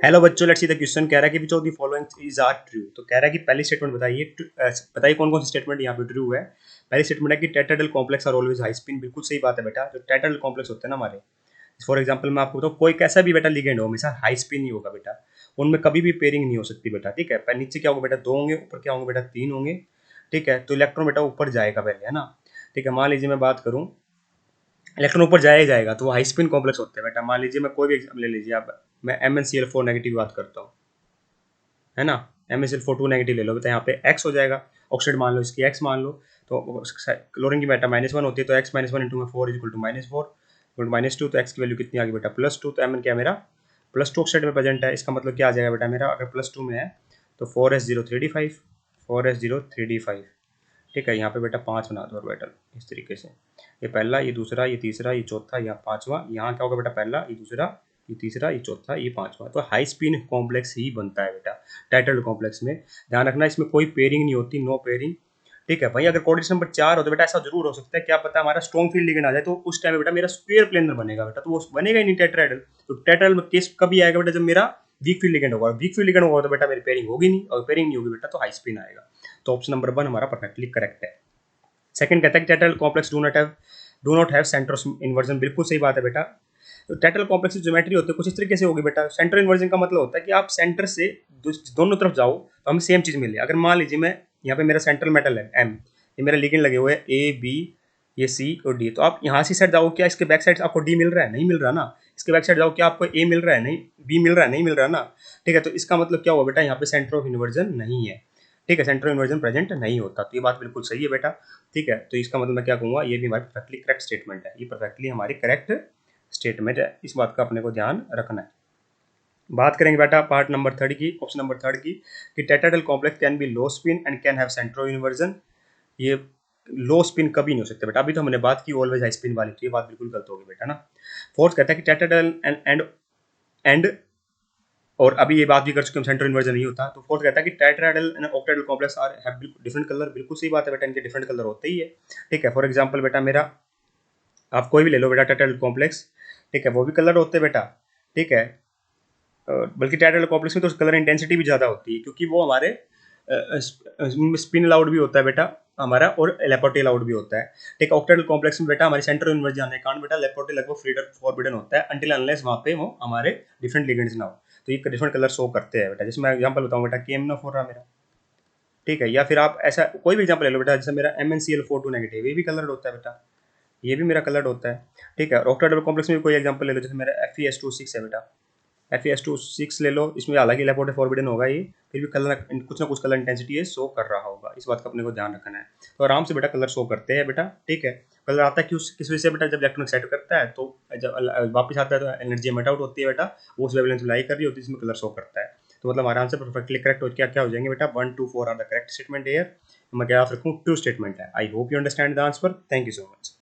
Hello बच्चों, let's see the question. कह रहा है कि which of the following is are true. तो कह रहा है कि पहली स्टेटमेंट बताइए, बताइए कौन कौन सी स्टेटमेंट यहाँ पे ट्रू है। पहली स्टेटमेंट है कि tetrahedral complex are always high spin. बिल्कुल सही बात है बेटा। जो टेट्राहेड्रल कॉम्प्लेक्स होते हैं ना हमारे, फॉर एग्जांपल मैं आपको बताऊँ, कोई कैसा भी बेटा लिगेंड हो हमेशा हाई स्पिन ही होगा बेटा। उनमें कभी भी पेयरिंग नहीं हो सकती बेटा। ठीक है, पहले नीचे क्या होगा बेटा, दो होंगे, ऊपर क्या होंगे बेटा, तीन होंगे। ठीक है, तो इलेक्ट्रॉन बेटा ऊपर जाएगा पहले, है ना। ठीक है, मान लीजिए मैं बात करूँ, इलेक्ट्रॉन ऊपर जाएगा ही जाएगा, तो वो हाई स्पिन कॉम्प्लेक्स होते हैं बेटा। मान लीजिए मैं कोई भी एग्जाम्पल ले लीजिए आप, मैं MnCl4 नेगेटिव बात करता हूँ, है ना। MnCl4 नेगेटिव ले लो तो यहाँ पे एक्स हो जाएगा। ऑक्सीड मान लो, इसकी एक्स मान लो। तो क्लोरीन की बेटा -1 होती है, तो एक्स -1 इंटू में 4 इज इक्वल टू -4 -2। तो एक्स की वैल्यू कितनी आ गई बेटा, +2। तो Mn क्या मेरा +2 ऑक्साइड में प्रेजेंट है। इसका मतलब क्या आ जाएगा बेटा मेरा, अगर +2 में है तो 4s03d5, 4s03d5। ठीक है, यहाँ पे बेटा 5 बना दो ऑर्बिटल इस तरीके से। ये पहला, ये दूसरा, ये तीसरा, ये चौथा, यहाँ पांचवा। यहाँ क्या होगा बेटा, पहला, ये दूसरा, ये तीसरा, ये चौथा, ये पांचवा। तो हाई स्पिन कॉम्प्लेक्स ही बनता है बेटा टाइटल कॉम्प्लेक्स में। ध्यान रखना, इसमें कोई पेयरिंग नहीं होती, नो पेयरिंग। ठीक है भाई, अगर कोऑर्डिनेशन नंबर 4 हो तो बेटा ऐसा जरूर हो सकता है, क्या पता हमारा स्ट्रॉन्ग फील्ड लिगेंड आ जाए, तो उस टाइम में बेटा मेरा स्क्वायर प्लेनर बनेगा बेटा, तो वो बनेगा ही नहीं टेट्राहेड्रल। तो टेट्राहेड्रल में केस कभी आएगा बेटा, जब मेरा वीक फील्ड लिगेंड होगा। वीक फील्ड लिगेंड होगा तो बेटा मेरी पेयरिंग होगी नहीं, और पेयरिंग नहीं होगी बेटा तो हाई स्पिन आएगा। तो ऑप्शन नंबर 1 हमारा परफेक्टली करेक्ट है। सेकंड कहता है कि tetrahedral complex do not have centre inversion. बिल्कुल सही बात है बेटा। तो टेट्राहेड्रल कॉम्प्लेक्स की ज्योमेट्री होती है कुछ इस तरीके से होगी बेटा। सेंटर इन्वर्जन का मतलब होता है कि आप सेंटर से दोनों तरफ जाओ तो हमें सेम चीज मिले। अगर मान लीजिए मैं यहाँ पे मेरा सेंट्रल मेटल है M, ये मेरा लिगेंड लगे हुए हैं A B, ये C और D। तो आप यहाँ से साइड जाओ, क्या इसके बैक साइड आपको D मिल रहा है, नहीं मिल रहा ना। इसके बैक साइड जाओ, क्या आपको A मिल रहा है, नहीं, B मिल रहा है, नहीं मिल रहा ना। ठीक है, तो इसका मतलब क्या हुआ बेटा, यहाँ पे सेंटर ऑफ इन्वर्जन नहीं है। ठीक है, सेंटर इन्वर्जन प्रेजेंट नहीं होता। तो ये बात बिल्कुल सही है बेटा। ठीक है, तो इसका मतलब मैं क्या कहूँगा, ये भी हमारी परफेक्टली करेक्ट स्टेटमेंट है। ये परफेक्टली हमारी करेक्ट स्टेटमेंट है, इस बात का अपने को ध्यान रखना है। बात करेंगे बेटा पार्ट नंबर 3 की, ऑप्शन नंबर 3 की, कि tetrahedral complex can be low spin and can have centro inversion. ये लो स्पिन कभी नहीं हो सकता बेटा। अभी तो हमने बात की ऑलवेज हाई स्पिन वाली, तो ये बात बिल्कुल गलत होगी बेटा ना। फोर्थ कहता है कि टेट्राहेड्रल एंड और अभी ये बात भी कर चुके हम, सेंट्रल इन्वर्जन नहीं होता। तो फोर्थ कहता है कि tetrahedral and octahedral complex are have different colour. बिल्कुल सही बात है बेटा, इनके डिफरेंट कलर होते ही है। ठीक है, फॉर एग्जांपल बेटा मेरा, आप कोई भी ले लो बेटा टेट्राहेड्रल कॉम्प्लेक्स। ठीक है, वो भी कलर होते हैं बेटा। ठीक है, बल्कि टेट्राहेड्रल कॉम्प्लेक्स में तो कलर इंटेंसिटी भी ज़्यादा होती है, क्योंकि वो हमारे स्पिन अलाउड भी होता है बेटा हमारा, और लेपोर्टी अलाउड भी होता है। ठीक है, ऑक्टाहेड्रल कॉम्प्लेक्स में बेटा हमारी सेंट्रल इन्वर्जन आने के कारण बेटा लेपोर्टी लगभग फ्रीडर फॉरबिडन होता है, अंटिल अनलेस वहाँ पे वो हमारे डिफरेंट लिगेंड्स ना हो। तो ये डिफरेंट कलर शो करते हैं बेटा। जैसे मैं एग्जांपल बताऊँ बेटा, KMnO4 रहा मेरा। ठीक है, या फिर आप ऐसा कोई भी एग्जांपल ले लो बेटा, जैसे मेरा MnCl4 नेगेटिव, ये भी कलर्ड होता है बेटा, ये भी मेरा कलर्ड होता है। ठीक है, और ऑक्टाहेड्रल कॉम्प्लेक्स में भी कोई एग्जांपल ले लो, जैसे मेरा FeS2 6 है बेटा, FeS2 6 ले लो, इसमें हालांकि लेपोर्टे फॉरबिडन होगा ये, फिर भी कलर कुछ ना कुछ कलर इंटेंसिटी है शो कर रहा होगा। इस बात का अपने को ध्यान रखना है। तो आराम से बेटा कलर शो करते हैं बेटा। ठीक है, कलर आता है किस वजह से बेटा, जब इलेक्ट्रॉन एक्साइट करता है तो जब वापस आता है तो एनर्जी मेट आउट होती है बेटा, वो उस वेवलेंथ में लाई कर रही होती है, इसमें कलर शो करता है। तो मतलब हमारा आंसर परफेक्टली करेक्ट हो क्या क्या हो जाएंगे बेटा, 1 2 4 are the correct statement here. मैं क्या याद रखूँ, ट्रू स्टेटमेंट है। I hope you understand the answer. Thank you so much.